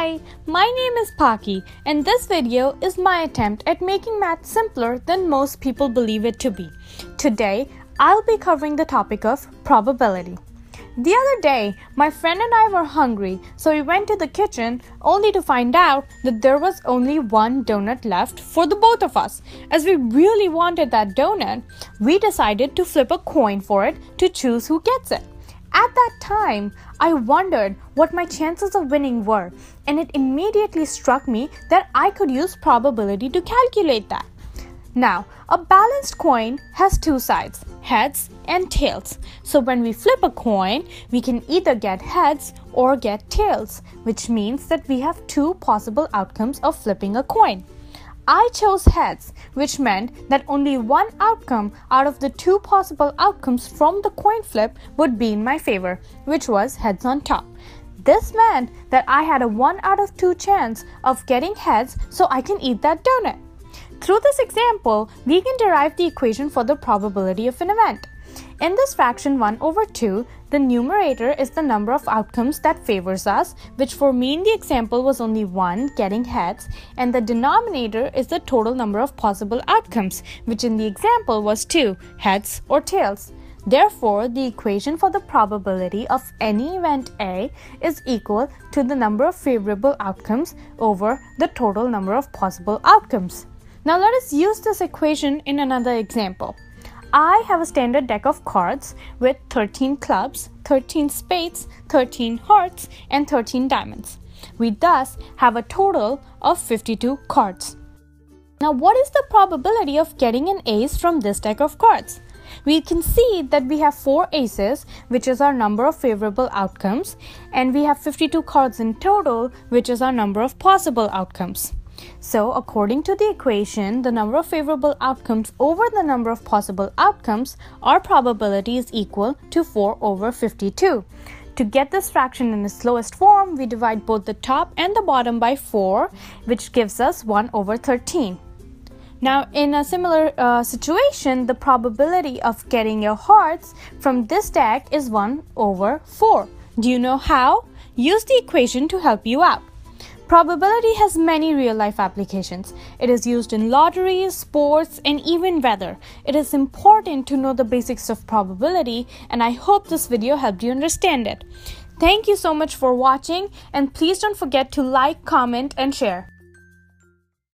Hi, my name is Paki, and this video is my attempt at making math simpler than most people believe it to be. Today, I'll be covering the topic of probability. The other day, my friend and I were hungry, so we went to the kitchen only to find out that there was only one donut left for the both of us. As we really wanted that donut, we decided to flip a coin for it to choose who gets it. At that time, I wondered what my chances of winning were, and it immediately struck me that I could use probability to calculate that. Now, a balanced coin has two sides, heads and tails. So when we flip a coin, we can either get heads or get tails, which means that we have two possible outcomes of flipping a coin. I chose heads, which meant that only one outcome out of the two possible outcomes from the coin flip would be in my favor, which was heads on top. This meant that I had a 1 out of 2 chance of getting heads, so I can eat that donut. Through this example, we can derive the equation for the probability of an event. In this fraction 1 over 2, the numerator is the number of outcomes that favors us, which for me in the example was only 1, getting heads, and the denominator is the total number of possible outcomes, which in the example was 2, heads or tails. Therefore, the equation for the probability of any event A is equal to the number of favorable outcomes over the total number of possible outcomes. Now let us use this equation in another example. I have a standard deck of cards with 13 clubs, 13 spades, 13 hearts, and 13 diamonds. We thus have a total of 52 cards. Now, what is the probability of getting an ace from this deck of cards? We can see that we have 4 aces, which is our number of favorable outcomes, and we have 52 cards in total, which is our number of possible outcomes. So, according to the equation, the number of favorable outcomes over the number of possible outcomes, our probability is equal to 4 over 52. To get this fraction in its lowest form, we divide both the top and the bottom by 4, which gives us 1 over 13. Now, in a similar situation, the probability of getting your hearts from this deck is 1 over 4. Do you know how? Use the equation to help you out. Probability has many real-life applications. It is used in lotteries, sports, and even weather. It is important to know the basics of probability, and I hope this video helped you understand it. Thank you so much for watching, and please don't forget to like, comment, and share.